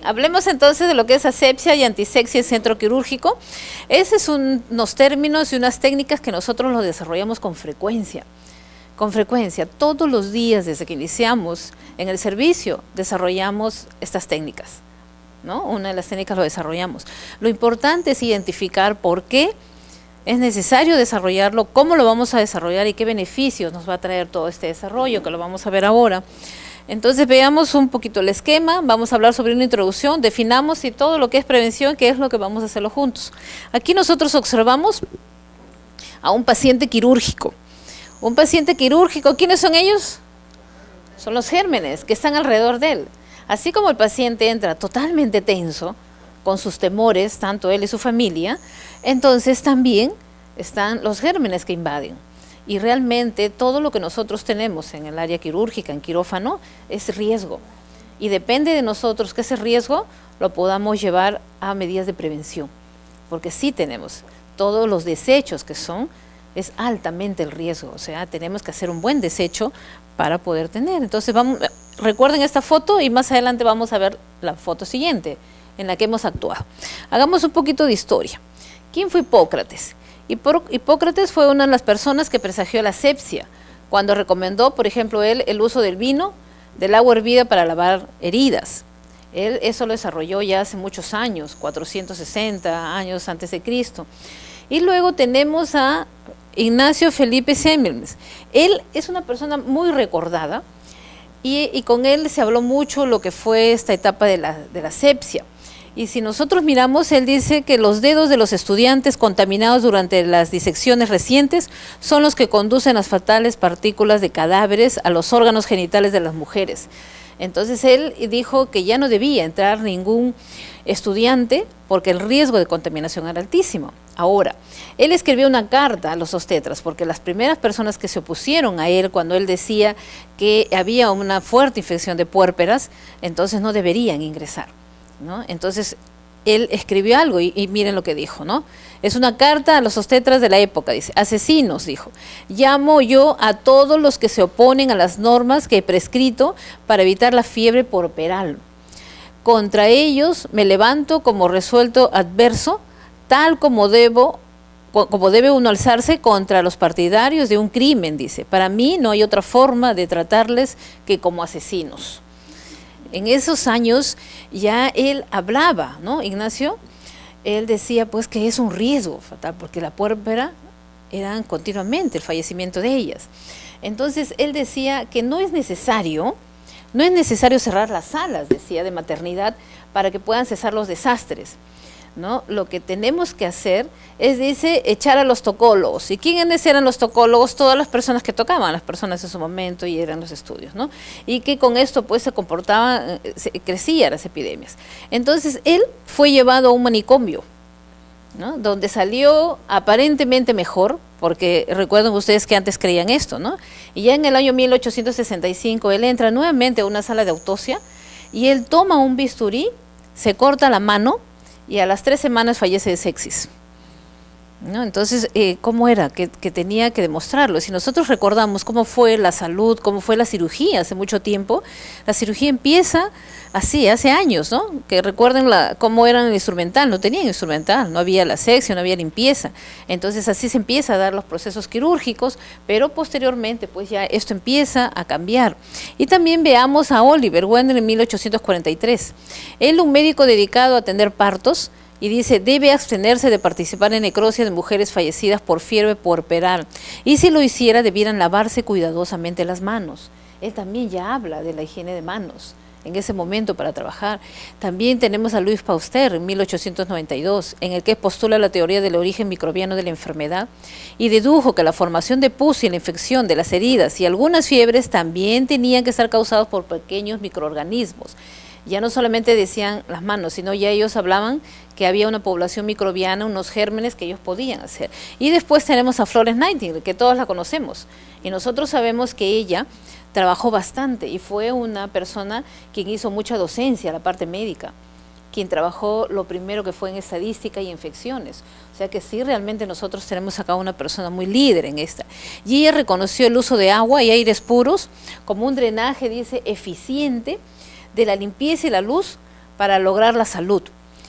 Hablemos entonces de lo que es asepsia y antisexia en centro quirúrgico. Esos son unos términos y unas técnicas que nosotros los desarrollamos con frecuencia. Con frecuencia, todos los días desde que iniciamos en el servicio, desarrollamos estas técnicas, ¿no? Una de las técnicas lo desarrollamos. Lo importante es identificar por qué es necesario desarrollarlo, cómo lo vamos a desarrollar y qué beneficios nos va a traer todo este desarrollo, que lo vamos a ver ahora. Entonces veamos un poquito el esquema, vamos a hablar sobre una introducción, definamos y todo lo que es prevención, que es lo que vamos a hacerlo juntos. Aquí nosotros observamos a un paciente quirúrgico. Un paciente quirúrgico, ¿quiénes son ellos? Son los gérmenes que están alrededor de él. Así como el paciente entra totalmente tenso, con sus temores, tanto él y su familia, entonces también están los gérmenes que invaden. Y realmente todo lo que nosotros tenemos en el área quirúrgica, en quirófano, es riesgo. Y depende de nosotros que ese riesgo lo podamos llevar a medidas de prevención. Porque sí tenemos todos los desechos que son, es altamente el riesgo. O sea, tenemos que hacer un buen desecho para poder tener. Entonces, recuerden esta foto y más adelante vamos a ver la foto siguiente en la que hemos actuado. Hagamos un poquito de historia. ¿Quién fue Hipócrates? Hipócrates fue una de las personas que presagió la asepsia, cuando recomendó, por ejemplo, él el uso del vino, del agua hervida para lavar heridas. Él eso lo desarrolló ya hace muchos años, 460 años antes de Cristo. Y luego tenemos a Ignacio Felipe Semmelweis. Él es una persona muy recordada y con él se habló mucho lo que fue esta etapa de la asepsia. Y si nosotros miramos, él dice que los dedos de los estudiantes contaminados durante las disecciones recientes son los que conducen las fatales partículas de cadáveres a los órganos genitales de las mujeres. Entonces él dijo que ya no debía entrar ningún estudiante porque el riesgo de contaminación era altísimo. Ahora, él escribió una carta a los obstetras porque las primeras personas que se opusieron a él cuando él decía que había una fuerte infección de puérperas, entonces no deberían ingresar, ¿no? Entonces él escribió algo y miren lo que dijo, ¿no? Es una carta a los obstetras de la época, dice: asesinos, dijo, llamo yo a todos los que se oponen a las normas que he prescrito para evitar la fiebre puerperal. Contra ellos me levanto como resuelto adverso, tal como debe uno alzarse contra los partidarios de un crimen, dice. Para mí no hay otra forma de tratarles que como asesinos. En esos años ya él hablaba, ¿no, Ignacio? Él decía pues que es un riesgo fatal, porque la puérpera eran continuamente el fallecimiento de ellas. Entonces él decía que no es necesario cerrar las salas, decía, de maternidad para que puedan cesar los desastres, ¿no? Lo que tenemos que hacer es, dice, echar a los tocólogos. ¿Y quiénes eran los tocólogos? Todas las personas que tocaban, las personas en su momento, y eran los estudios, ¿no? Y que con esto pues se comportaban, crecían las epidemias. Entonces él fue llevado a un manicomio, ¿no? Donde salió aparentemente mejor, porque recuerden ustedes que antes creían esto, ¿no? Y ya en el año 1865 él entra nuevamente a una sala de autopsia y él toma un bisturí, se corta la mano y a las 3 semanas fallece de sepsis, ¿no? Entonces, ¿cómo era? Que tenía que demostrarlo. Si nosotros recordamos cómo fue la salud, cómo fue la cirugía hace mucho tiempo, la cirugía empieza así, hace años, ¿no? Que recuerden cómo eran el instrumental, no tenían instrumental, no había la asepsia, no había limpieza. Entonces así se empieza a dar los procesos quirúrgicos, pero posteriormente pues ya esto empieza a cambiar. Y también veamos a Oliver Wendell en 1843. Él, un médico dedicado a atender partos, y dice: debe abstenerse de participar en necropsias de mujeres fallecidas por fiebre puerperal, y si lo hiciera debieran lavarse cuidadosamente las manos. Él también ya habla de la higiene de manos en ese momento para trabajar. También tenemos a Louis Pasteur en 1892, en el que postula la teoría del origen microbiano de la enfermedad y dedujo que la formación de pus y la infección de las heridas y algunas fiebres también tenían que estar causados por pequeños microorganismos. Ya no solamente decían las manos, sino ya ellos hablaban que había una población microbiana, unos gérmenes que ellos podían hacer. Y después tenemos a Florence Nightingale, que todos la conocemos, y nosotros sabemos que ella trabajó bastante y fue una persona quien hizo mucha docencia, la parte médica, quien trabajó lo primero que fue en estadística y infecciones. O sea que sí, realmente nosotros tenemos acá una persona muy líder en esta. Y ella reconoció el uso de agua y aires puros como un drenaje, dice, eficiente de la limpieza y la luz para lograr la salud.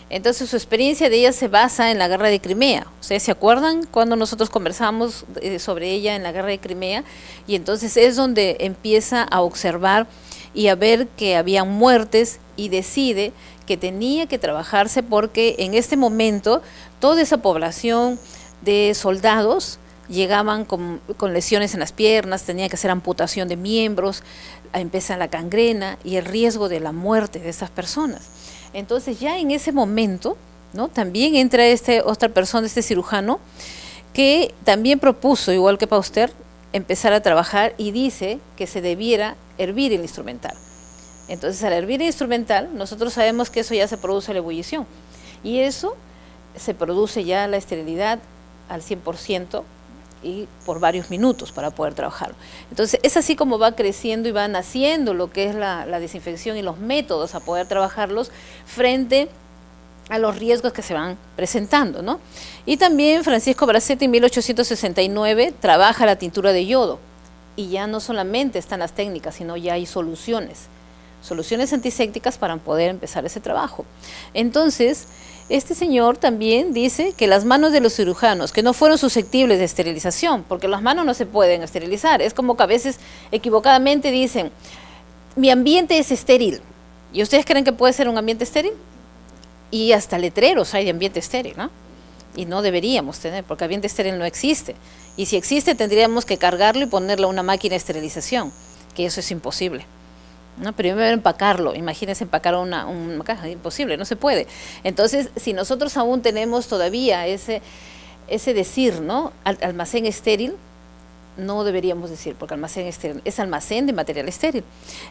Entonces su experiencia de ella se basa en la guerra de Crimea. ¿Ustedes se acuerdan cuando nosotros conversamos sobre ella en la guerra de Crimea? Y entonces es donde empieza a observar y a ver que había muertes y decide que tenía que trabajarse porque en este momento toda esa población de soldados llegaban con lesiones en las piernas, tenía que hacer amputación de miembros, empieza la gangrena y el riesgo de la muerte de esas personas. Entonces ya en ese momento, ¿no?, también entra otra persona, este cirujano, que también propuso, igual que Pauster, empezar a trabajar y dice que se debiera hervir el instrumental. Entonces al hervir el instrumental, nosotros sabemos que eso ya se produce la ebullición y eso se produce ya la esterilidad al 100% y por varios minutos para poder trabajarlo. Entonces es así como va creciendo y va naciendo lo que es la desinfección y los métodos a poder trabajarlos frente a los riesgos que se van presentando, ¿no? Y también Francisco Bracetti en 1869 trabaja la tintura de yodo y ya no solamente están las técnicas, sino ya hay soluciones antisépticas para poder empezar ese trabajo. Entonces, este señor también dice que las manos de los cirujanos que no fueron susceptibles de esterilización, porque las manos no se pueden esterilizar, es como que a veces equivocadamente dicen, mi ambiente es estéril, ¿y ustedes creen que puede ser un ambiente estéril? Y hasta letreros hay de ambiente estéril, ¿no? Y no deberíamos tener, porque ambiente estéril no existe, y si existe tendríamos que cargarlo y ponerle a una máquina de esterilización, que eso es imposible. No, primero empacarlo, imagínense empacar una caja, imposible, no se puede. Entonces, si nosotros aún tenemos todavía ese decir, ¿no?, almacén estéril, no deberíamos decir, porque almacén estéril es almacén de material estéril.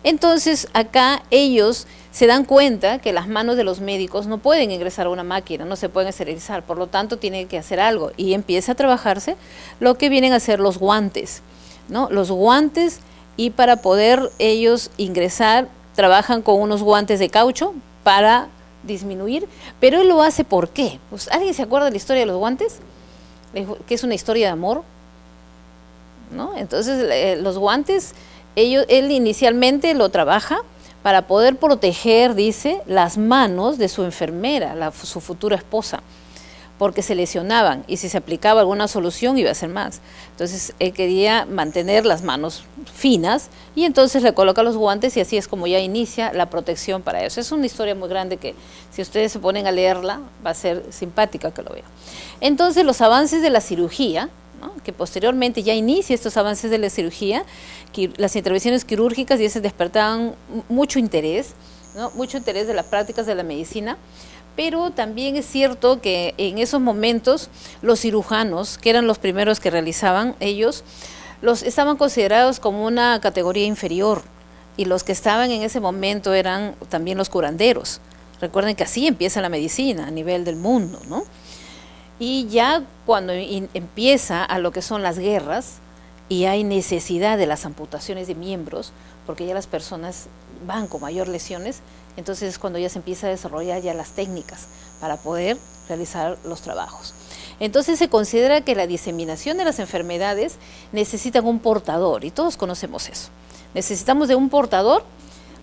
Entonces, acá ellos se dan cuenta que las manos de los médicos no pueden ingresar a una máquina, no se pueden esterilizar, por lo tanto tienen que hacer algo y empieza a trabajarse lo que vienen a ser los guantes, ¿no? Los guantes. Y para poder ellos ingresar, trabajan con unos guantes de caucho para disminuir, pero él lo hace ¿por qué? Pues, ¿alguien se acuerda de la historia de los guantes? Que es una historia de amor, ¿no? Entonces, los guantes, él inicialmente lo trabaja para poder proteger, dice, las manos de su enfermera, su futura esposa, porque se lesionaban y si se aplicaba alguna solución iba a ser más. Entonces él quería mantener las manos finas y entonces le coloca los guantes y así es como ya inicia la protección para eso. Es una historia muy grande que si ustedes se ponen a leerla va a ser simpática que lo vean. Entonces los avances de la cirugía, ¿no?, que posteriormente ya inicia estos avances de la cirugía, que las intervenciones quirúrgicas ya se despertaban mucho interés, ¿no?, mucho interés de las prácticas de la medicina. Pero también es cierto que en esos momentos los cirujanos, que eran los primeros que realizaban, ellos estaban considerados como una categoría inferior y los que estaban en ese momento eran también los curanderos. Recuerden que así empieza la medicina a nivel del mundo, ¿no? Y ya cuando empieza a lo que son las guerras y hay necesidad de las amputaciones de miembros, porque ya las personas van con mayor lesiones, entonces es cuando ya se empieza a desarrollar ya las técnicas para poder realizar los trabajos. Entonces se considera que la diseminación de las enfermedades necesitan un portador, y todos conocemos eso. Necesitamos de un portador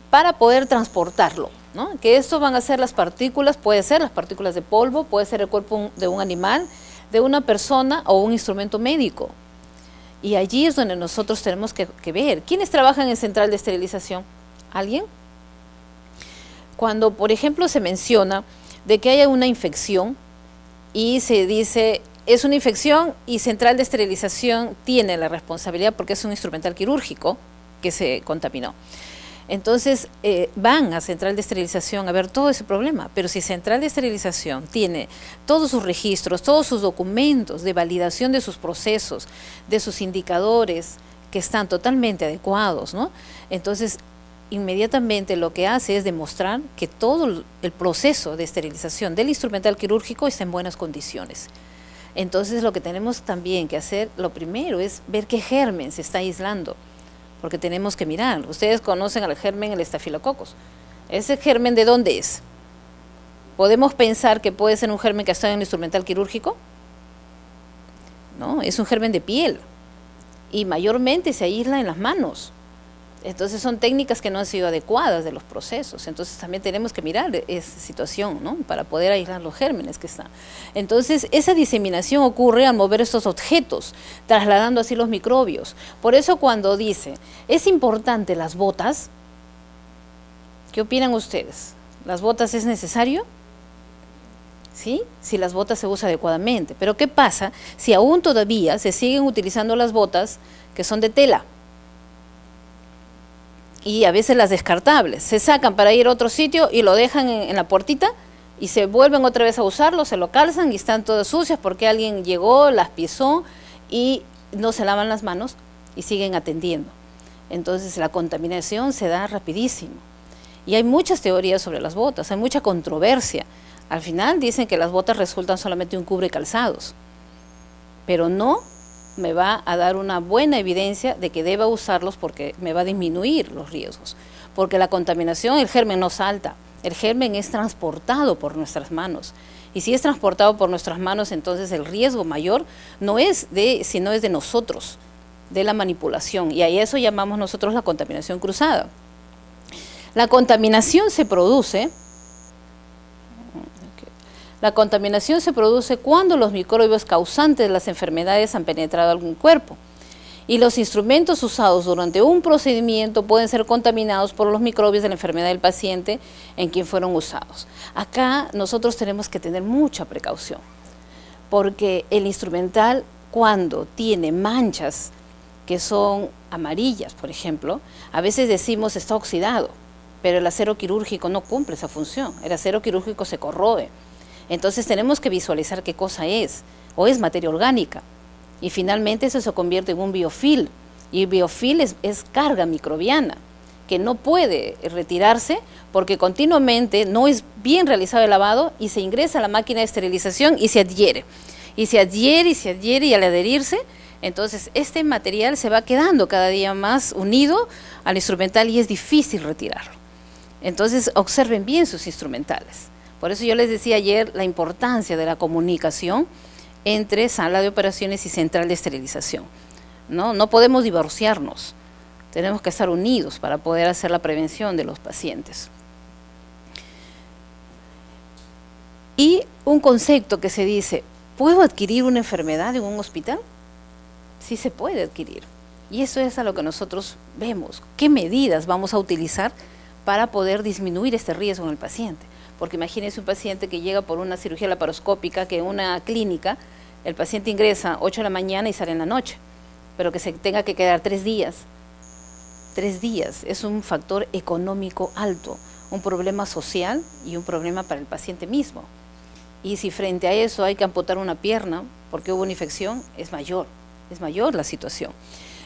para poder transportarlo, ¿no? Que esto van a ser las partículas, puede ser las partículas de polvo, puede ser el cuerpo de un animal, de una persona o un instrumento médico. Y allí es donde nosotros tenemos que ver. ¿Quiénes trabajan en central de esterilización? ¿Alguien? Cuando, por ejemplo, se menciona de que haya una infección y se dice, es una infección y central de esterilización tiene la responsabilidad porque es un instrumental quirúrgico que se contaminó. Entonces, van a central de esterilización a ver todo ese problema, pero si central de esterilización tiene todos sus registros, todos sus documentos de validación de sus procesos, de sus indicadores que están totalmente adecuados, ¿no? Entonces, inmediatamente lo que hace es demostrar que todo el proceso de esterilización del instrumental quirúrgico está en buenas condiciones. Entonces lo que tenemos también que hacer, lo primero es ver qué germen se está aislando, porque tenemos que mirar. Ustedes conocen al germen, el estafilococos. ¿Ese germen de dónde es? ¿Podemos pensar que puede ser un germen que está en el instrumental quirúrgico? No, es un germen de piel y mayormente se aísla en las manos. Entonces son técnicas que no han sido adecuadas de los procesos. Entonces también tenemos que mirar esa situación, ¿no? Para poder aislar los gérmenes que están. Entonces esa diseminación ocurre al mover estos objetos, trasladando así los microbios. Por eso cuando dice, es importante las botas, ¿qué opinan ustedes? ¿Las botas es necesario? ¿Sí? Si las botas se usan adecuadamente. Pero ¿qué pasa si aún todavía se siguen utilizando las botas que son de tela? Y a veces las descartables, se sacan para ir a otro sitio y lo dejan en la puertita y se vuelven otra vez a usarlo, se lo calzan y están todas sucias porque alguien llegó, las pisó y no se lavan las manos y siguen atendiendo. Entonces la contaminación se da rapidísimo. Y hay muchas teorías sobre las botas, hay mucha controversia. Al final dicen que las botas resultan solamente un cubre calzados, pero no me va a dar una buena evidencia de que deba usarlos porque me va a disminuir los riesgos. Porque la contaminación, el germen no salta, el germen es transportado por nuestras manos. Y si es transportado por nuestras manos, entonces el riesgo mayor no es sino es de nosotros, de la manipulación. Y a eso llamamos nosotros la contaminación cruzada. La contaminación se produce cuando los microbios causantes de las enfermedades han penetrado algún cuerpo. Y los instrumentos usados durante un procedimiento pueden ser contaminados por los microbios de la enfermedad del paciente en quien fueron usados. Acá nosotros tenemos que tener mucha precaución, porque el instrumental, cuando tiene manchas que son amarillas, por ejemplo, a veces decimos está oxidado, pero el acero quirúrgico no cumple esa función. El acero quirúrgico se corroe. Entonces tenemos que visualizar qué cosa es, o es materia orgánica. Y finalmente eso se convierte en un biofil. Y el biofil es carga microbiana, que no puede retirarse porque continuamente no es bien realizado el lavado y se ingresa a la máquina de esterilización y se adhiere. Y se adhiere y se adhiere y al adherirse, entonces este material se va quedando cada día más unido al instrumental y es difícil retirarlo. Entonces observen bien sus instrumentales. Por eso yo les decía ayer la importancia de la comunicación entre sala de operaciones y central de esterilización. No podemos divorciarnos, tenemos que estar unidos para poder hacer la prevención de los pacientes. Y un concepto que se dice, ¿puedo adquirir una enfermedad en un hospital? Sí se puede adquirir. Y eso es a lo que nosotros vemos. ¿Qué medidas vamos a utilizar para poder disminuir este riesgo en el paciente? Porque imagínense un paciente que llega por una cirugía laparoscópica, que en una clínica el paciente ingresa 8 de la mañana y sale en la noche, pero que se tenga que quedar 3 días. 3 días es un factor económico alto, un problema social y un problema para el paciente mismo. Y si frente a eso hay que amputar una pierna porque hubo una infección, es mayor la situación.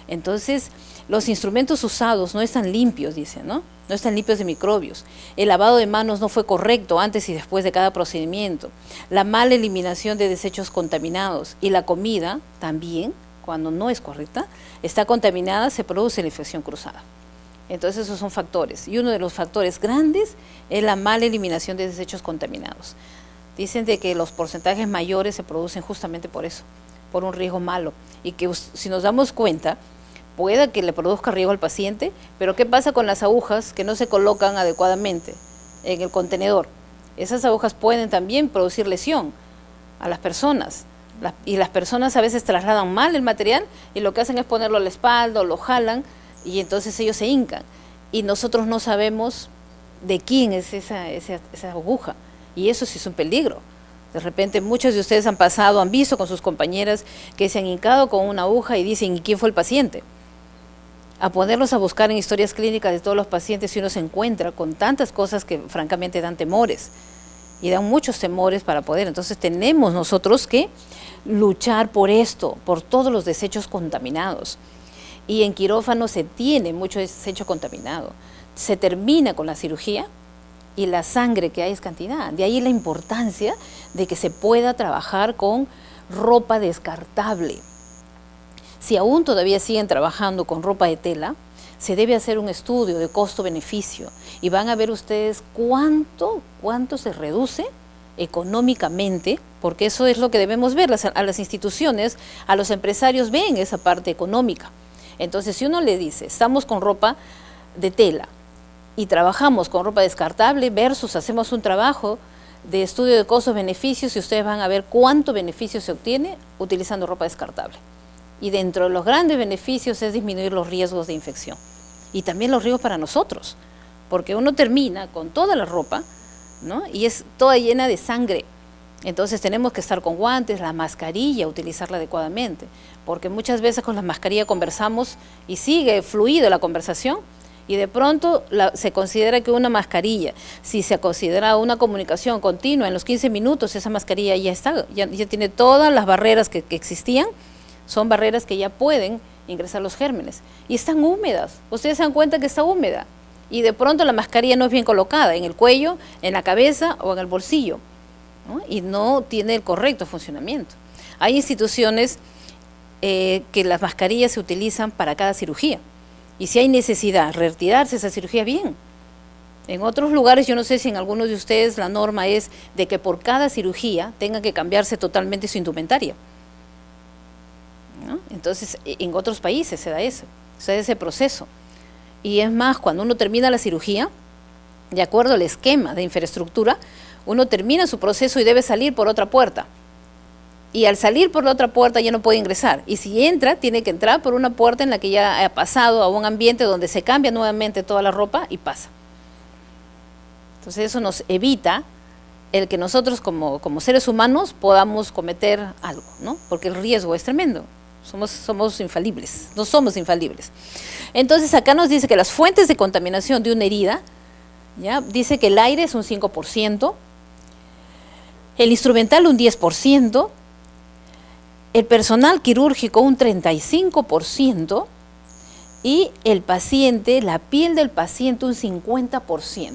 Entonces, los instrumentos usados no están limpios, dicen, ¿no? No están limpios de microbios. El lavado de manos no fue correcto antes y después de cada procedimiento. La mala eliminación de desechos contaminados y la comida también, cuando no es correcta, está contaminada, se produce la infección cruzada. Entonces, esos son factores. Y uno de los factores grandes es la mala eliminación de desechos contaminados. Dicen de que los porcentajes mayores se producen justamente por eso, por un riesgo malo. Y que si nos damos cuenta, pueda que le produzca riesgo al paciente, pero ¿qué pasa con las agujas que no se colocan adecuadamente en el contenedor? Esas agujas pueden también producir lesión a las personas. Y las personas a veces trasladan mal el material y lo que hacen es ponerlo a la espalda o lo jalan y entonces ellos se hincan. Y nosotros no sabemos de quién es esa aguja. Y eso sí es un peligro. De repente muchos de ustedes han visto con sus compañeras que se han hincado con una aguja y dicen, ¿y quién fue el paciente? A ponerlos a buscar en historias clínicas de todos los pacientes y uno se encuentra con tantas cosas que francamente dan temores. Y dan muchos temores para poder. Entonces tenemos nosotros que luchar por esto, por todos los desechos contaminados. Y en quirófano se tiene mucho desecho contaminado. Se termina con la cirugía y la sangre que hay es cantidad. De ahí la importancia de que se pueda trabajar con ropa descartable. Si aún todavía siguen trabajando con ropa de tela, se debe hacer un estudio de costo-beneficio y van a ver ustedes cuánto se reduce económicamente, porque eso es lo que debemos ver. A las instituciones, a los empresarios ven esa parte económica. Entonces, si uno le dice, estamos con ropa de tela y trabajamos con ropa descartable versus hacemos un trabajo de estudio de costos-beneficios y ustedes van a ver cuánto beneficio se obtiene utilizando ropa descartable. Y dentro de los grandes beneficios es disminuir los riesgos de infección y también los riesgos para nosotros, porque uno termina con toda la ropa, ¿no? Y es toda llena de sangre. Entonces tenemos que estar con guantes, la mascarilla, utilizarla adecuadamente, porque muchas veces con la mascarilla conversamos y sigue fluido la conversación y de pronto se considera que una mascarilla, si se considera una comunicación continua en los 15 minutos, esa mascarilla ya está, ya tiene todas las barreras que existían, son barreras que ya pueden ingresar los gérmenes y están húmedas. Ustedes se dan cuenta que está húmeda y de pronto la mascarilla no es bien colocada en el cuello, en la cabeza o en el bolsillo, ¿no? Y no tiene el correcto funcionamiento. Hay instituciones que las mascarillas se utilizan para cada cirugía y si hay necesidad retirarse esa cirugía, bien. En otros lugares, yo no sé si en algunos de ustedes la norma es de que por cada cirugía tenga que cambiarse totalmente su indumentaria, ¿no? Entonces, en otros países se da eso, se da ese proceso. Y es más, cuando uno termina la cirugía, de acuerdo al esquema de infraestructura, uno termina su proceso y debe salir por otra puerta. Y al salir por la otra puerta ya no puede ingresar. Y si entra, tiene que entrar por una puerta en la que ya ha pasado a un ambiente donde se cambia nuevamente toda la ropa y pasa. Entonces eso nos evita el que nosotros como seres humanos podamos cometer algo, ¿no? Porque el riesgo es tremendo. Somos infalibles, no somos infalibles. Entonces acá nos dice que las fuentes de contaminación de una herida, ¿ya? Dice que el aire es un 5%, el instrumental un 10%, el personal quirúrgico un 35% y el paciente, la piel del paciente un 50%.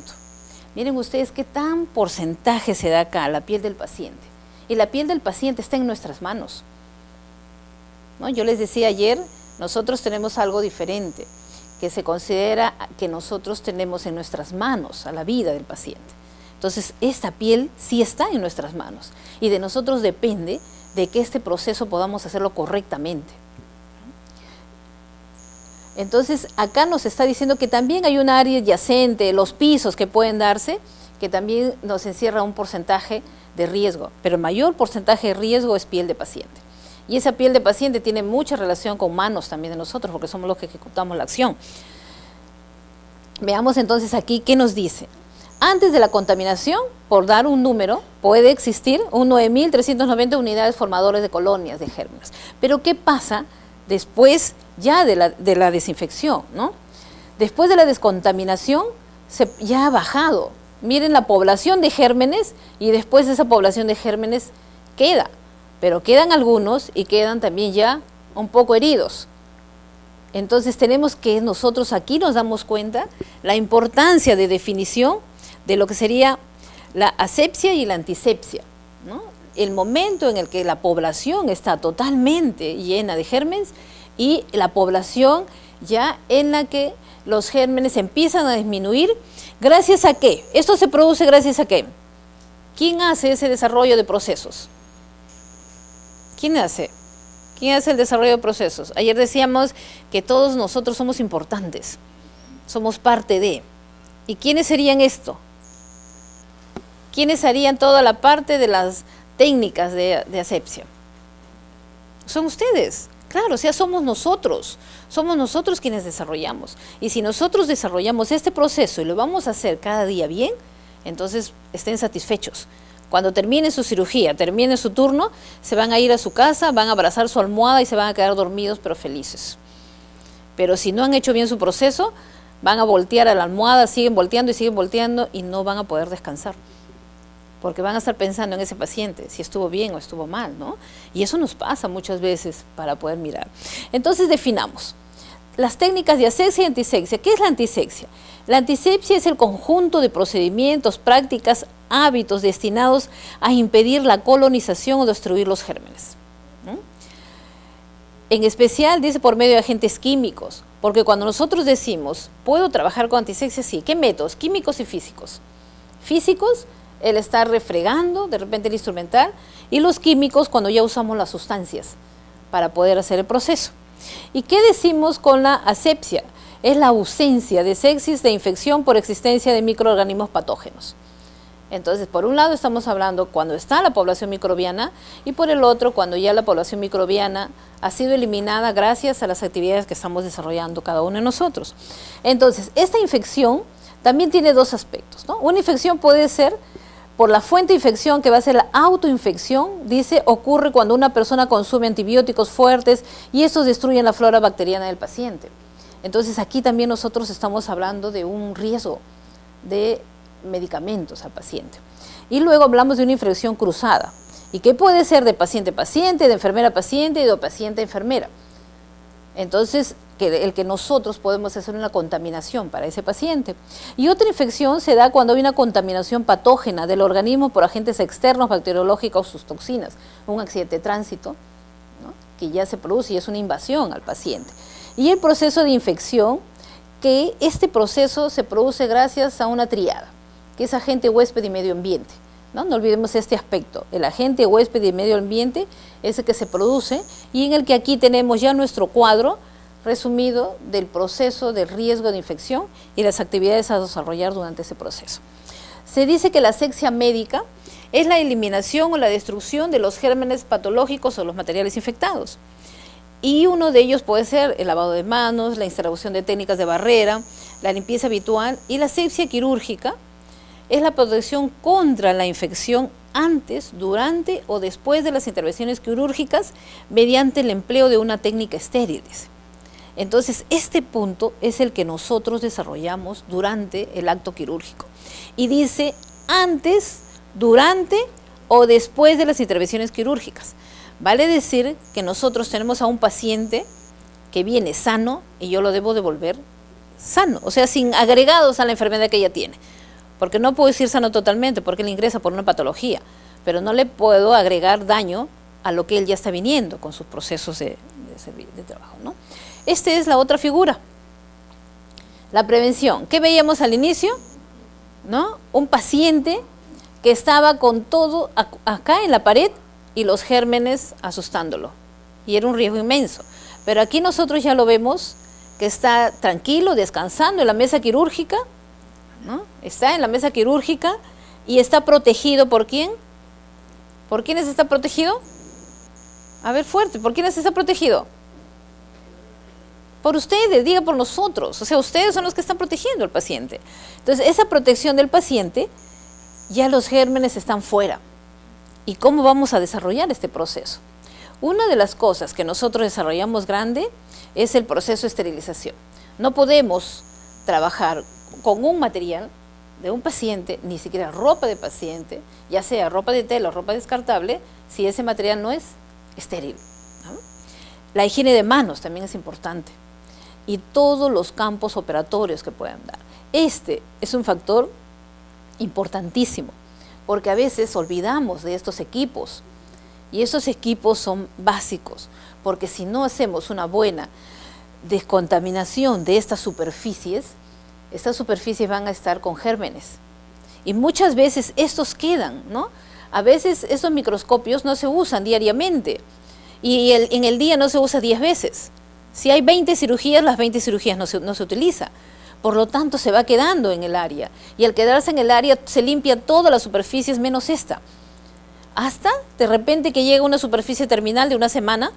Miren ustedes qué tan porcentaje se da acá, la piel del paciente. Y la piel del paciente está en nuestras manos, ¿no? Yo les decía ayer, nosotros tenemos algo diferente, que se considera que nosotros tenemos en nuestras manos a la vida del paciente. Entonces, esta piel sí está en nuestras manos y de nosotros depende de que este proceso podamos hacerlo correctamente. Entonces, acá nos está diciendo que también hay un área adyacente, los pisos que pueden darse, que también nos encierra un porcentaje de riesgo, pero el mayor porcentaje de riesgo es piel de paciente. Y esa piel de paciente tiene mucha relación con manos también de nosotros, porque somos los que ejecutamos la acción. Veamos entonces aquí qué nos dice. Antes de la contaminación, por dar un número, puede existir un 9.390 unidades formadoras de colonias de gérmenes. Pero ¿qué pasa después ya de la desinfección, ¿no? Después de la descontaminación, ya ha bajado. Miren la población de gérmenes y después esa población de gérmenes queda. Pero quedan algunos y quedan también ya un poco heridos. Entonces tenemos que nosotros aquí nos damos cuenta la importancia de definición de lo que sería la asepsia y la antisepsia, ¿no? El momento en el que la población está totalmente llena de gérmenes y la población ya en la que los gérmenes empiezan a disminuir. ¿Gracias a qué? Esto se produce gracias a qué. ¿Quién hace ese desarrollo de procesos? ¿Quién hace? ¿Quién hace el desarrollo de procesos? Ayer decíamos que todos nosotros somos importantes, somos parte de. ¿Y quiénes serían esto? ¿Quiénes harían toda la parte de las técnicas de asepsia? Son ustedes, claro, o sea, somos nosotros quienes desarrollamos. Y si nosotros desarrollamos este proceso y lo vamos a hacer cada día bien, entonces estén satisfechos. Cuando termine su cirugía, termine su turno, se van a ir a su casa, van a abrazar su almohada y se van a quedar dormidos pero felices. Pero si no han hecho bien su proceso, van a voltear a la almohada, siguen volteando y no van a poder descansar. Porque van a estar pensando en ese paciente, si estuvo bien o estuvo mal, ¿no? Y eso nos pasa muchas veces para poder mirar. Entonces definamos las técnicas de asepsia y antisepsia. ¿Qué es la antisepsia? La antisepsia es el conjunto de procedimientos, prácticas, hábitos destinados a impedir la colonización o destruir los gérmenes, ¿no? En especial, dice, por medio de agentes químicos, porque cuando nosotros decimos, ¿puedo trabajar con antisepsia? Sí. ¿Qué métodos? Químicos y físicos. Físicos, el estar refregando, de repente el instrumental, y los químicos cuando ya usamos las sustancias para poder hacer el proceso. ¿Y qué decimos con la asepsia? es la ausencia de sepsis de infección por existencia de microorganismos patógenos. Entonces, por un lado estamos hablando cuando está la población microbiana y por el otro cuando ya la población microbiana ha sido eliminada gracias a las actividades que estamos desarrollando cada uno de nosotros. Entonces, esta infección también tiene dos aspectos, ¿no? Una infección puede ser por la fuente de infección, que va a ser la autoinfección, dice, ocurre cuando una persona consume antibióticos fuertes y estos destruyen la flora bacteriana del paciente. Entonces, aquí también nosotros estamos hablando de un riesgo de medicamentos al paciente. Y luego hablamos de una infección cruzada, y que puede ser de paciente a paciente, de enfermera a paciente y de paciente a enfermera. Entonces, el que nosotros podemos hacer una contaminación para ese paciente. Y otra infección se da cuando hay una contaminación patógena del organismo por agentes externos, bacteriológicos o sus toxinas, un accidente de tránsito, ¿no?, que ya se produce y es una invasión al paciente. Y el proceso de infección, que este proceso se produce gracias a una tríada, que es agente, huésped y medio ambiente. No olvidemos este aspecto. El agente, huésped y medio ambiente es el que se produce y en el que aquí tenemos ya nuestro cuadro resumido del proceso del riesgo de infección y las actividades a desarrollar durante ese proceso. Se dice que la asepsia médica es la eliminación o la destrucción de los gérmenes patológicos o los materiales infectados. Y uno de ellos puede ser el lavado de manos, la instalación de técnicas de barrera, la limpieza habitual, y la asepsia quirúrgica es la protección contra la infección antes, durante o después de las intervenciones quirúrgicas mediante el empleo de una técnica estéril. Entonces, este punto es el que nosotros desarrollamos durante el acto quirúrgico. Y dice antes, durante o después de las intervenciones quirúrgicas. Vale decir que nosotros tenemos a un paciente que viene sano y yo lo debo devolver sano, o sea, sin agregados a la enfermedad que ella tiene. Porque no puedo decir sano totalmente, porque él ingresa por una patología, pero no le puedo agregar daño a lo que él ya está viniendo con sus procesos de trabajo, ¿no? Esta es la otra figura, la prevención. ¿Qué veíamos al inicio? ¿No? Un paciente que estaba con todo acá en la pared y los gérmenes asustándolo, y era un riesgo inmenso. Pero aquí nosotros ya lo vemos que está tranquilo, descansando en la mesa quirúrgica, ¿no? Está en la mesa quirúrgica y está protegido ¿por quién? ¿Por quiénes está protegido? A ver, fuerte, ¿por quiénes está protegido? Por ustedes, diga por nosotros, o sea, ustedes son los que están protegiendo al paciente. Entonces, esa protección del paciente, ya los gérmenes están fuera. ¿Y cómo vamos a desarrollar este proceso? Una de las cosas que nosotros desarrollamos grande es el proceso de esterilización. No podemos trabajar con un material de un paciente, ni siquiera ropa de paciente, ya sea ropa de tela o ropa descartable, si ese material no es estéril, ¿no? La higiene de manos también es importante y todos los campos operatorios que puedan dar. Este es un factor importantísimo porque a veces olvidamos de estos equipos y estos equipos son básicos porque si no hacemos una buena descontaminación de estas superficies van a estar con gérmenes. Y muchas veces estos quedan, ¿no? A veces estos microscopios no se usan diariamente y en el día no se usa 10 veces. Si hay 20 cirugías, las 20 cirugías no se utiliza. Por lo tanto, se va quedando en el área. Y al quedarse en el área, se limpia todas las superficies menos esta. Hasta, de repente, que llega una superficie terminal de una semana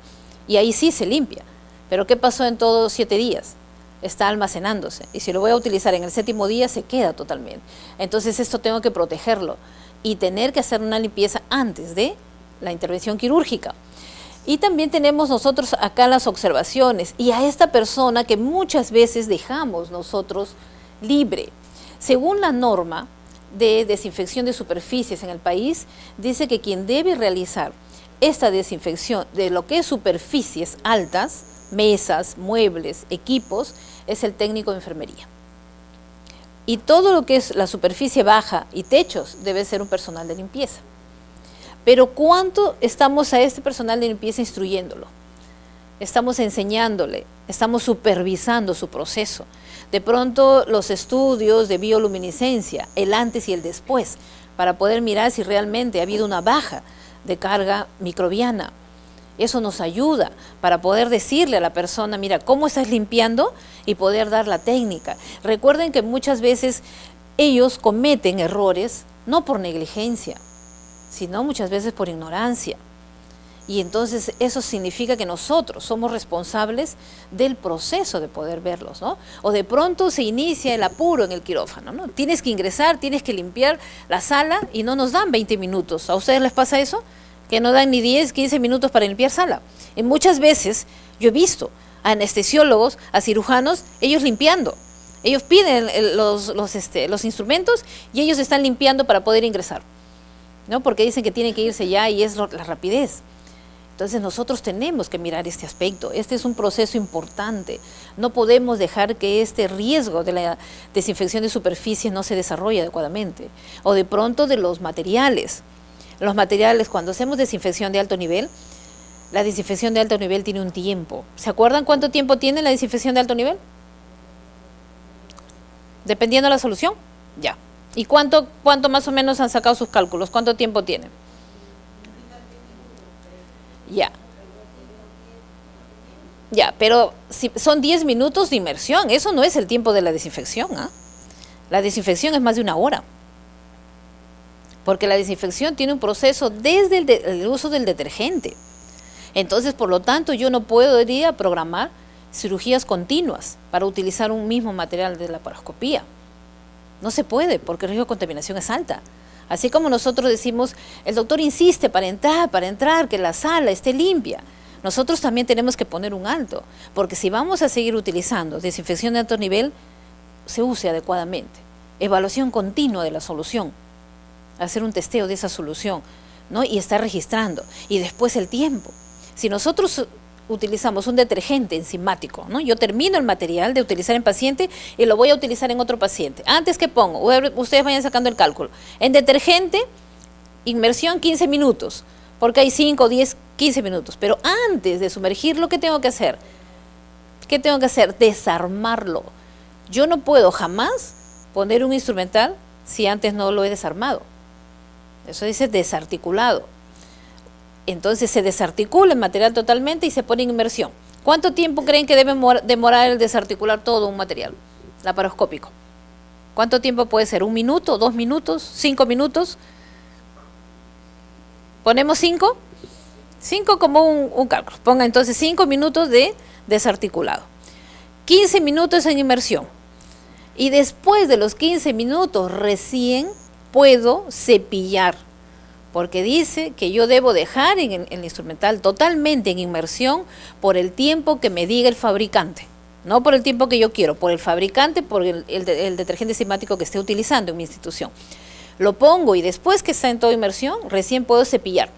y ahí sí se limpia. Pero ¿qué pasó en todos 7 días? Está almacenándose y si lo voy a utilizar en el 7º día se queda totalmente. Entonces esto tengo que protegerlo y tener que hacer una limpieza antes de la intervención quirúrgica. Y también tenemos nosotros acá las observaciones y a esta persona que muchas veces dejamos nosotros libre. Según la norma de desinfección de superficies en el país, dice que quien debe realizar esta desinfección de lo que es superficies altas, mesas, muebles, equipos, es el técnico de enfermería. Y todo lo que es la superficie baja y techos debe ser un personal de limpieza. Pero ¿cuánto estamos a este personal de limpieza instruyéndolo? Estamos enseñándole, estamos supervisando su proceso. De pronto los estudios de bioluminiscencia, el antes y el después, para poder mirar si realmente ha habido una baja de carga microbiana. Eso nos ayuda para poder decirle a la persona, mira, ¿cómo estás limpiando? Y poder dar la técnica. Recuerden que muchas veces ellos cometen errores, no por negligencia, sino muchas veces por ignorancia. Y entonces eso significa que nosotros somos responsables del proceso de poder verlos, ¿no? O de pronto se inicia el apuro en el quirófano, ¿no? Tienes que ingresar, tienes que limpiar la sala y no nos dan 20 minutos. ¿A ustedes les pasa eso? Que no dan ni 10, 15 minutos para limpiar sala. Y muchas veces yo he visto a anestesiólogos, a cirujanos, ellos limpiando. Ellos piden los instrumentos y ellos están limpiando para poder ingresar, ¿no? Porque dicen que tienen que irse ya y es la rapidez. Entonces nosotros tenemos que mirar este aspecto. Este es un proceso importante. No podemos dejar que este riesgo de la desinfección de superficies no se desarrolle adecuadamente. O de pronto de los materiales. Los materiales, cuando hacemos desinfección de alto nivel, la desinfección de alto nivel tiene un tiempo. ¿Se acuerdan cuánto tiempo tiene la desinfección de alto nivel? Dependiendo de la solución, ya. ¿Y cuánto más o menos han sacado sus cálculos? ¿Cuánto tiempo tiene? Ya. Ya, pero si son 10 minutos de inmersión, eso no es el tiempo de la desinfección, ¿ah? La desinfección es más de 1 hora. Porque la desinfección tiene un proceso desde el uso del detergente. Entonces, por lo tanto, yo no podría programar cirugías continuas para utilizar un mismo material de laparoscopía. No se puede, porque el riesgo de contaminación es alta. Así como nosotros decimos, el doctor insiste para entrar, que la sala esté limpia. Nosotros también tenemos que poner un alto, porque si vamos a seguir utilizando desinfección de alto nivel, se use adecuadamente. Evaluación continua de la solución, hacer un testeo de esa solución, ¿no? Y estar registrando. Y después el tiempo. Si nosotros utilizamos un detergente enzimático, ¿no? Yo termino el material de utilizar en paciente y lo voy a utilizar en otro paciente. Antes que pongo, ustedes vayan sacando el cálculo. En detergente, inmersión 15 minutos, porque hay 5, 10, 15 minutos. Pero antes de sumergirlo, ¿qué tengo que hacer? ¿Qué tengo que hacer? Desarmarlo. Yo no puedo jamás poner un instrumental si antes no lo he desarmado. Eso dice desarticulado. Entonces se desarticula el material totalmente y se pone en inmersión. ¿Cuánto tiempo creen que debe demorar el desarticular todo un material laparoscópico? ¿Cuánto tiempo puede ser? ¿1 minuto? ¿2 minutos? ¿5 minutos? ¿Ponemos 5? 5 como un cálculo. Ponga entonces 5 minutos de desarticulado. 15 minutos en inmersión. Y después de los 15 minutos recién puedo cepillar. Porque dice que yo debo dejar el instrumental totalmente en inmersión por el tiempo que me diga el fabricante. No por el tiempo que yo quiero, por el fabricante, por el detergente enzimático que esté utilizando en mi institución. Lo pongo y después que está en toda inmersión, recién puedo cepillar.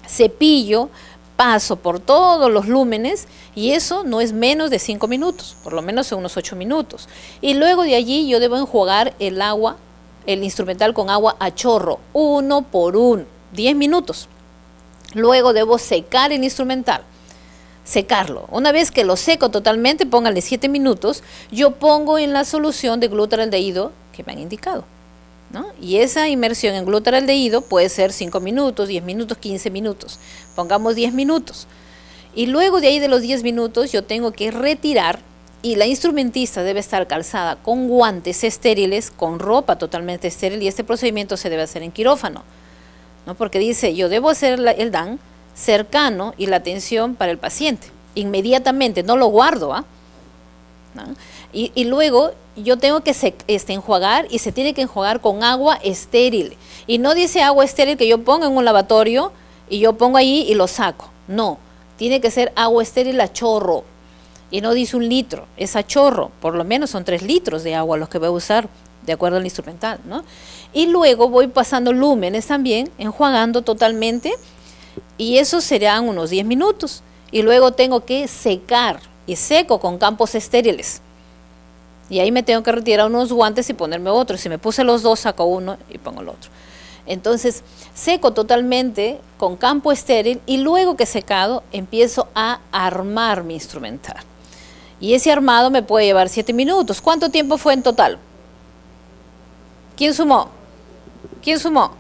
Cepillo, paso por todos los lúmenes y eso no es menos de 5 minutos, por lo menos en unos 8 minutos. Y luego de allí yo debo enjuagar el agua, el instrumental con agua a chorro, 1 por 1, 10 minutos. Luego debo secar el instrumental, secarlo. Una vez que lo seco totalmente, pónganle 7 minutos, yo pongo en la solución de glutaraldehído que me han indicado, ¿no? Y esa inmersión en glutaraldehído puede ser 5 minutos, 10 minutos, 15 minutos. Pongamos 10 minutos. Y luego de ahí de los 10 minutos yo tengo que retirar y la instrumentista debe estar calzada con guantes estériles, con ropa totalmente estéril y este procedimiento se debe hacer en quirófano, ¿no? Porque dice, yo debo hacer el DAN cercano y la atención para el paciente, inmediatamente, no lo guardo, ¿ah? ¿No? Y luego yo tengo que enjuagar y se tiene que enjuagar con agua estéril. Y no dice agua estéril que yo ponga en un lavatorio y yo pongo ahí y lo saco. No, tiene que ser agua estéril a chorro. Y no dice 1 litro, es a chorro, por lo menos son 3 litros de agua los que voy a usar, de acuerdo al instrumental, ¿no? Y luego voy pasando lúmenes también, enjuagando totalmente, y eso serán unos 10 minutos. Y luego tengo que secar, y seco con campos estériles. Y ahí me tengo que retirar unos guantes y ponerme otros. Si me puse los dos, saco uno y pongo el otro. Entonces, seco totalmente con campo estéril y luego que secado, empiezo a armar mi instrumental. Y ese armado me puede llevar 7 minutos. ¿Cuánto tiempo fue en total? ¿Quién sumó? ¿Quién sumó?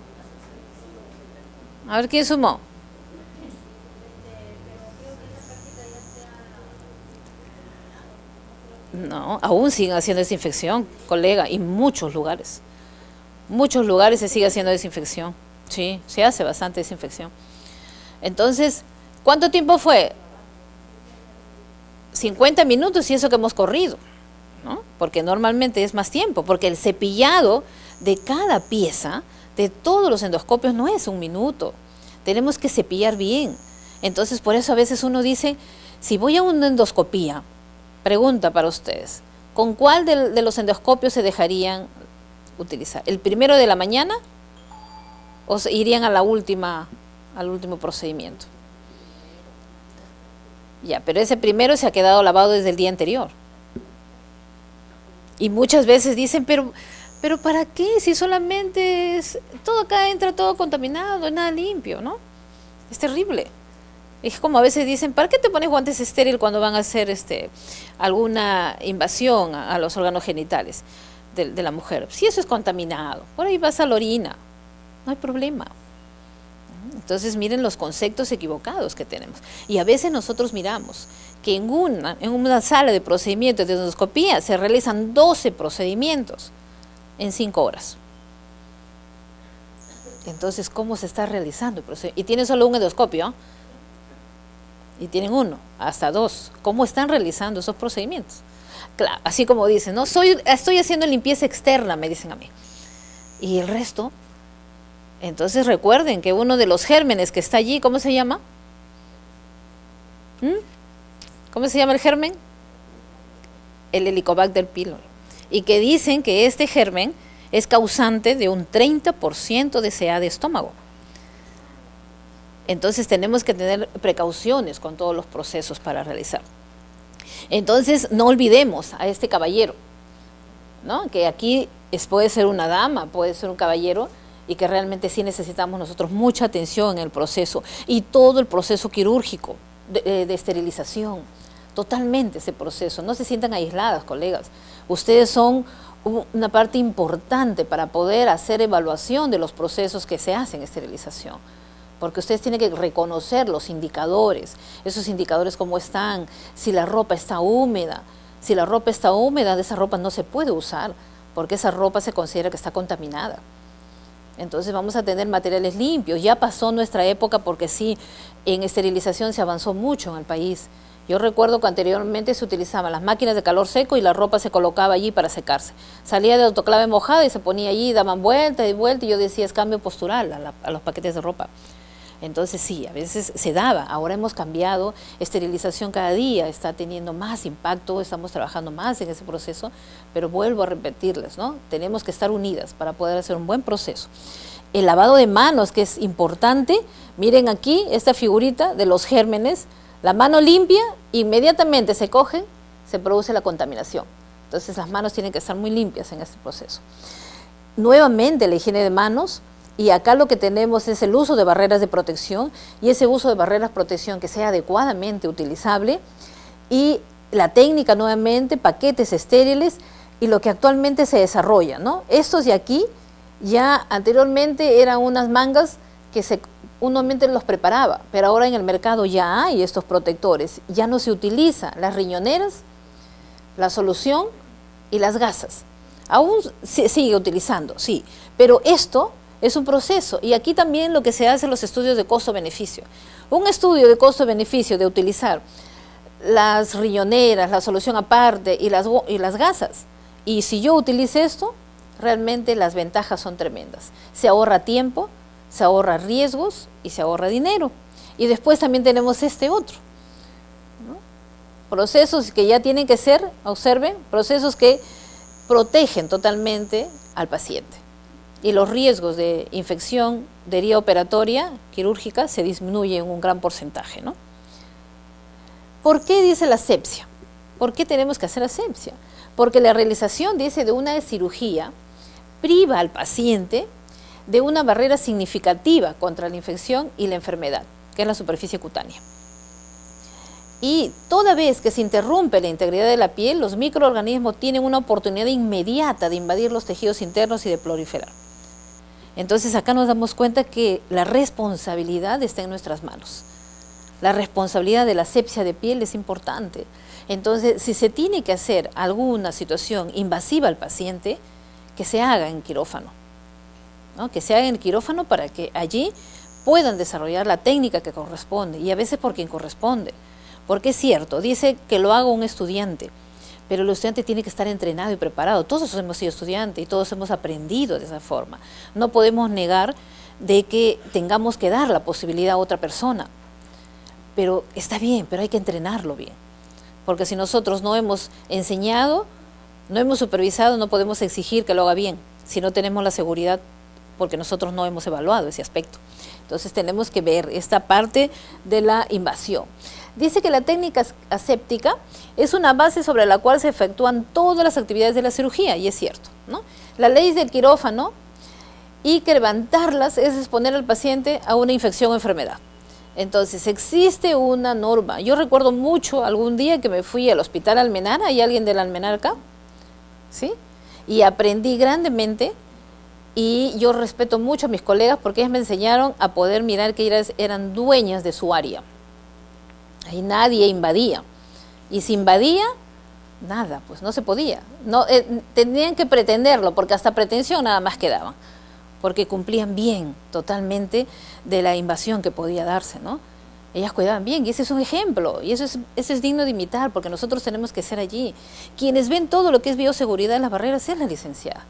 A ver, ¿quién sumó? No, aún siguen haciendo desinfección, colega, y muchos lugares. Muchos lugares se sigue haciendo desinfección. Sí, se hace bastante desinfección. Entonces, ¿cuánto tiempo fue? 50 minutos y eso que hemos corrido, ¿no? Porque normalmente es más tiempo, porque el cepillado de cada pieza, de todos los endoscopios, no es 1 minuto. Tenemos que cepillar bien. Entonces, por eso a veces uno dice, si voy a una endoscopía, pregunta para ustedes, ¿con cuál de los endoscopios se dejarían utilizar? ¿El primero de la mañana o irían a la al último procedimiento? Ya, pero ese primero se ha quedado lavado desde el día anterior. Y muchas veces dicen, pero ¿para qué? Si solamente todo acá entra todo contaminado, no es nada limpio, ¿no? Es terrible. Es como a veces dicen, ¿para qué te pones guantes estériles cuando van a hacer alguna invasión a los órganos genitales de la mujer? Si eso es contaminado, por ahí pasa la orina, no hay problema. Entonces miren los conceptos equivocados que tenemos. Y a veces nosotros miramos que en una sala de procedimientos de endoscopía se realizan 12 procedimientos en 5 horas. Entonces, ¿cómo se está realizando el procedimiento? Y tienen solo un endoscopio, y tienen 1, hasta 2. ¿Cómo están realizando esos procedimientos? Claro, así como dicen, ¿no? Estoy haciendo limpieza externa, me dicen a mí. Y el resto. Entonces recuerden que uno de los gérmenes que está allí, ¿cómo se llama? ¿Cómo se llama el germen? El Helicobacter pylori. Y que dicen que este germen es causante de un 30% de CA de estómago. Entonces tenemos que tener precauciones con todos los procesos para realizar. Entonces no olvidemos a este caballero, ¿no? Que aquí puede ser una dama, puede ser un caballero, y que realmente sí necesitamos nosotros mucha atención en el proceso y todo el proceso quirúrgico de esterilización, totalmente ese proceso. No se sientan aisladas, colegas. Ustedes son una parte importante para poder hacer evaluación de los procesos que se hacen en esterilización, porque ustedes tienen que reconocer los indicadores, esos indicadores cómo están, si la ropa está húmeda. Si la ropa está húmeda, de esa ropa no se puede usar, porque esa ropa se considera que está contaminada. Entonces vamos a tener materiales limpios. Ya pasó nuestra época porque sí, en esterilización se avanzó mucho en el país. Yo recuerdo que anteriormente se utilizaban las máquinas de calor seco y la ropa se colocaba allí para secarse. Salía de autoclave mojada y se ponía allí, daban vuelta y vuelta, y yo decía, es cambio postural a los paquetes de ropa. Entonces sí, a veces se daba. Ahora hemos cambiado, esterilización cada día está teniendo más impacto, estamos trabajando más en ese proceso, pero vuelvo a repetirles, ¿no? Tenemos que estar unidas para poder hacer un buen proceso. El lavado de manos, que es importante, miren aquí esta figurita de los gérmenes, la mano limpia, inmediatamente se cogen, se produce la contaminación. Entonces las manos tienen que estar muy limpias en este proceso. Nuevamente la higiene de manos. Y acá lo que tenemos es el uso de barreras de protección, y ese uso de barreras de protección que sea adecuadamente utilizable, y la técnica nuevamente, paquetes estériles, y lo que actualmente se desarrolla, ¿no? Estos de aquí ya anteriormente eran unas mangas que uno los preparaba, pero ahora en el mercado ya hay estos protectores, ya no se utiliza las riñoneras, la solución y las gasas. Aún se sigue utilizando, sí, pero esto es un proceso, y aquí también lo que se hace en los estudios de costo-beneficio. Un estudio de costo-beneficio de utilizar las riñoneras, la solución aparte y las gasas, y si yo utilice esto, realmente las ventajas son tremendas. Se ahorra tiempo, se ahorra riesgos y se ahorra dinero. Y después también tenemos este otro, ¿no? Procesos que ya tienen que ser, observen, procesos que protegen totalmente al paciente. Y los riesgos de infección de herida operatoria quirúrgica se disminuyen en un gran porcentaje, ¿no? ¿Por qué dice la asepsia? ¿Por qué tenemos que hacer asepsia? Porque la realización, dice, de una cirugía priva al paciente de una barrera significativa contra la infección y la enfermedad, que es la superficie cutánea. Y toda vez que se interrumpe la integridad de la piel, los microorganismos tienen una oportunidad inmediata de invadir los tejidos internos y de proliferar. Entonces acá nos damos cuenta que la responsabilidad está en nuestras manos. La responsabilidad de la asepsia de piel es importante. Entonces, si se tiene que hacer alguna situación invasiva al paciente, que se haga en quirófano, ¿no? Que se haga en quirófano para que allí puedan desarrollar la técnica que corresponde, y a veces por quien corresponde. Porque es cierto, dice que lo haga un estudiante, pero el estudiante tiene que estar entrenado y preparado. Todos hemos sido estudiantes y todos hemos aprendido de esa forma. No podemos negar de que tengamos que dar la posibilidad a otra persona. Pero está bien, pero hay que entrenarlo bien. Porque si nosotros no hemos enseñado, no hemos supervisado, no podemos exigir que lo haga bien, si no tenemos la seguridad, porque nosotros no hemos evaluado ese aspecto. Entonces tenemos que ver esta parte de la invasión. Dice que la técnica aséptica es una base sobre la cual se efectúan todas las actividades de la cirugía, y es cierto, ¿no? La ley del quirófano, y que levantarlas es exponer al paciente a una infección o enfermedad. Entonces existe una norma. Yo recuerdo mucho algún día que me fui al hospital Almenara, ¿hay alguien del Almenara acá? ¿Sí? Y aprendí grandemente, y yo respeto mucho a mis colegas porque ellos me enseñaron a poder mirar que ellas eran dueñas de su área. Ahí nadie invadía. Y si invadía, nada, pues no se podía. No, tenían que pretenderlo, porque hasta pretensión nada más quedaban, porque cumplían bien totalmente de la invasión que podía darse, ¿no? Ellas cuidaban bien, y ese es un ejemplo, y eso es digno de imitar, porque nosotros tenemos que ser allí. Quienes ven todo lo que es bioseguridad en las barreras es la licenciada.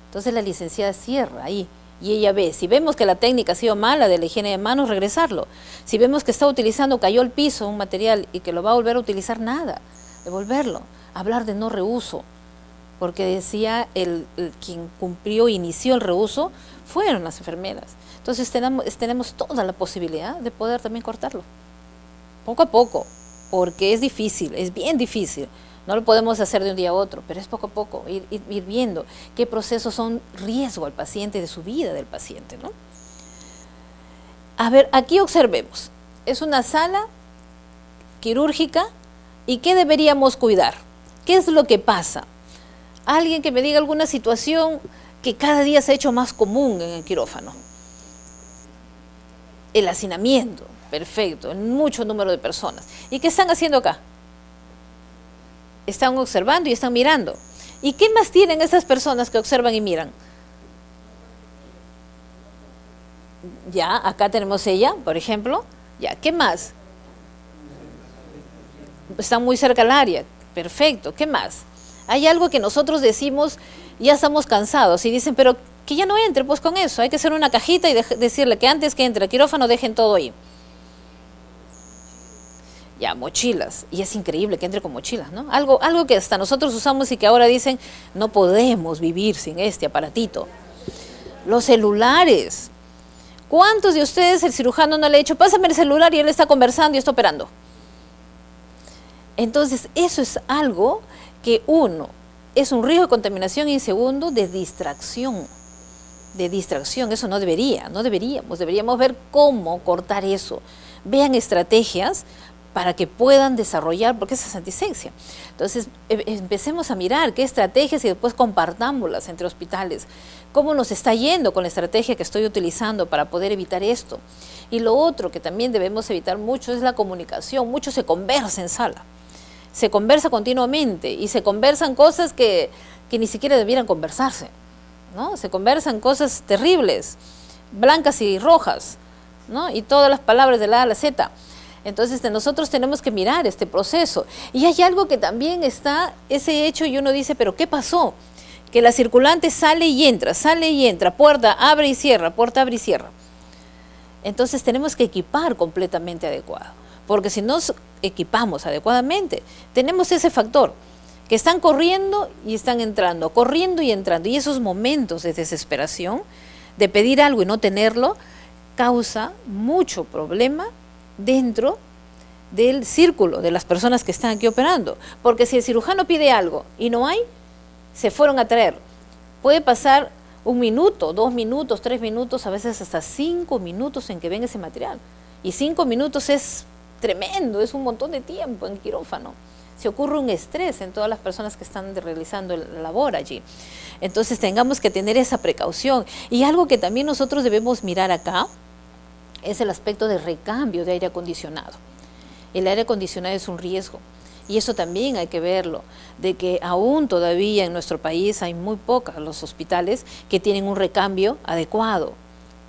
Entonces la licenciada cierra ahí, y ella ve, si vemos que la técnica ha sido mala de la higiene de manos, regresarlo. Si vemos que está utilizando, cayó al piso un material y que lo va a volver a utilizar, nada, devolverlo. Hablar de no reuso, porque decía quien cumplió, inició el reuso, fueron las enfermeras. Entonces tenemos toda la posibilidad de poder también cortarlo, poco a poco, porque es difícil, es bien difícil. No lo podemos hacer de un día a otro, pero es poco a poco, ir viendo qué procesos son riesgo al paciente, de su vida del paciente, ¿no? A ver, aquí observemos. Es una sala quirúrgica, ¿y qué deberíamos cuidar? ¿Qué es lo que pasa? Alguien que me diga alguna situación que cada día se ha hecho más común en el quirófano. El hacinamiento, perfecto, en mucho número de personas. ¿Y qué están haciendo acá? Están observando y están mirando. ¿Y qué más tienen esas personas que observan y miran? Ya, acá tenemos ella, por ejemplo. Ya, ¿qué más? Están muy cerca al área. Perfecto, ¿qué más? Hay algo que nosotros decimos, ya estamos cansados, y dicen, pero que ya no entre, pues con eso, hay que hacer una cajita y decirle que antes que entre el quirófano dejen todo ahí. Ya, mochilas, y es increíble que entre con mochilas, ¿no? Algo que hasta nosotros usamos y que ahora dicen, no podemos vivir sin este aparatito. Los celulares. ¿Cuántos de ustedes el cirujano no le ha dicho, pásame el celular, y él está conversando y está operando? Entonces, eso es algo que uno, es un riesgo de contaminación, y segundo, de distracción. Eso no deberíamos ver cómo cortar eso. Vean estrategias para que puedan desarrollar, porque esa es antisexia. Entonces, empecemos a mirar qué estrategias y después compartámoslas entre hospitales. ¿Cómo nos está yendo con la estrategia que estoy utilizando para poder evitar esto? Y lo otro que también debemos evitar mucho es la comunicación. Mucho se conversa en sala. Se conversa continuamente, y se conversan cosas que ni siquiera debieran conversarse, ¿no? Se conversan cosas terribles, blancas y rojas, ¿no? Y todas las palabras de la A a la Z. Entonces nosotros tenemos que mirar este proceso. Y hay algo que también está, ese hecho, y uno dice, ¿pero qué pasó? Que la circulante sale y entra, puerta abre y cierra, puerta abre y cierra. Entonces tenemos que equipar completamente adecuado, porque si nos equipamos adecuadamente, tenemos ese factor, que están corriendo y están entrando, corriendo y entrando, y esos momentos de desesperación, de pedir algo y no tenerlo, causa mucho problema dentro del círculo de las personas que están aquí operando, porque si el cirujano pide algo y no hay, se fueron a traer, puede pasar 1 minuto, 2 minutos, 3 minutos, a veces hasta 5 minutos en que venga ese material, y 5 minutos es tremendo, es un montón de tiempo en quirófano. Se ocurre un estrés en todas las personas que están realizando la labor allí. Entonces tengamos que tener esa precaución. Y algo que también nosotros debemos mirar acá es el aspecto de recambio de aire acondicionado. El aire acondicionado es un riesgo, Y eso también hay que verlo, de que aún todavía en nuestro país hay muy pocos los hospitales que tienen un recambio adecuado,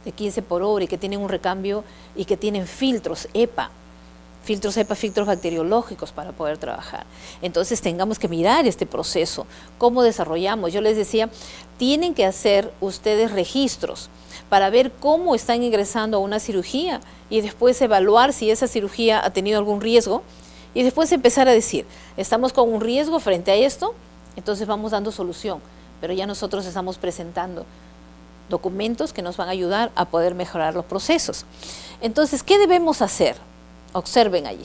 de 15 por hora, y que tienen un recambio y que tienen filtros EPA, filtros bacteriológicos para poder trabajar. Entonces tengamos que mirar este proceso, cómo desarrollamos. Yo les decía, tienen que hacer ustedes registros para ver cómo están ingresando a una cirugía y después evaluar si esa cirugía ha tenido algún riesgo y después empezar a decir, estamos con un riesgo frente a esto, entonces vamos dando solución, pero ya nosotros estamos presentando documentos que nos van a ayudar a poder mejorar los procesos. Entonces, ¿qué debemos hacer? Observen allí.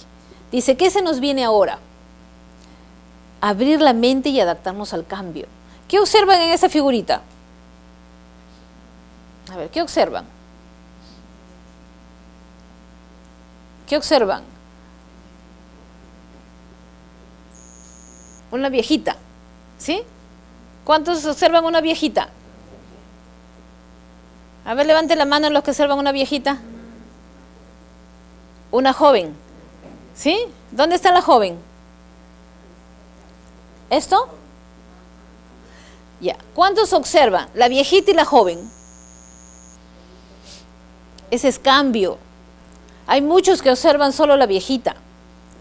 Dice, ¿qué se nos viene ahora? Abrir la mente y adaptarnos al cambio. ¿Qué observan en esa figurita? A ver, ¿qué observan? ¿Qué observan? Una viejita, ¿sí? ¿Cuántos observan una viejita? A ver, levanten la mano los que observan una viejita. Una joven, ¿sí? ¿Dónde está la joven? ¿Esto? Ya. ¿Cuántos observan? La viejita y la joven. Ese es cambio. Hay muchos que observan solo la viejita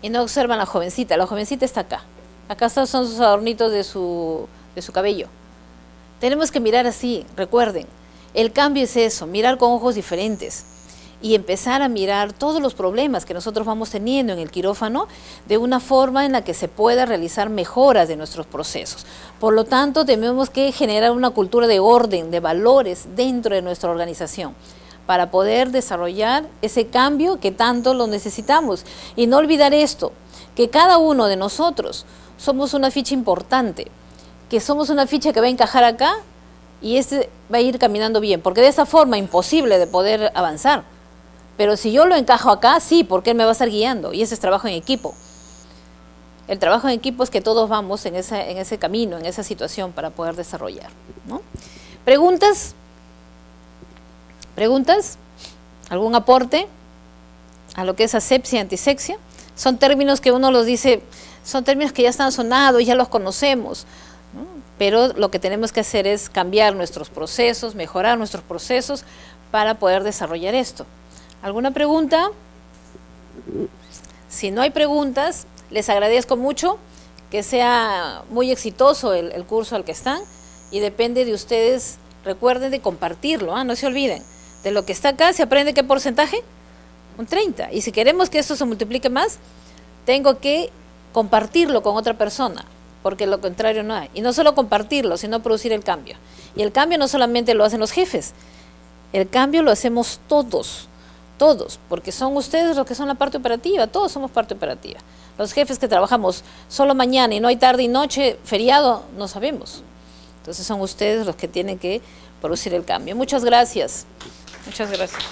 y no observan la jovencita. La jovencita está acá. Acá son sus adornitos de su cabello. Tenemos que mirar así, recuerden. El cambio es eso, mirar con ojos diferentes y empezar a mirar todos los problemas que nosotros vamos teniendo en el quirófano de una forma en la que se pueda realizar mejoras de nuestros procesos. Por lo tanto, tenemos que generar una cultura de orden, de valores dentro de nuestra organización para poder desarrollar ese cambio que tanto lo necesitamos. Y no olvidar esto, que cada uno de nosotros somos una ficha importante, que somos una ficha que va a encajar acá y este va a ir caminando bien, porque de esa forma imposible de poder avanzar. Pero si yo lo encajo acá, sí, porque él me va a estar guiando, y ese es trabajo en equipo. El trabajo en equipo es que todos vamos en ese camino, en esa situación para poder desarrollar, ¿no? ¿Preguntas? ¿Preguntas? ¿Algún aporte a lo que es asepsia y antisexia? Son términos que uno los dice, son términos que ya están sonados, ya los conocemos, ¿no? Pero lo que tenemos que hacer es cambiar nuestros procesos, mejorar nuestros procesos para poder desarrollar esto. ¿Alguna pregunta? Si no hay preguntas, les agradezco mucho, que sea muy exitoso el curso al que están y depende de ustedes, recuerden de compartirlo, no se olviden. De lo que está acá, ¿se aprende qué porcentaje? Un 30. Y si queremos que esto se multiplique más, tengo que compartirlo con otra persona, porque lo contrario no hay. Y no solo compartirlo, sino producir el cambio. Y el cambio no solamente lo hacen los jefes, el cambio lo hacemos todos, porque son ustedes los que son la parte operativa, todos somos parte operativa. Los jefes que trabajamos solo mañana y no hay tarde y noche, feriado, no sabemos. Entonces son ustedes los que tienen que producir el cambio. Muchas gracias. Muchas gracias.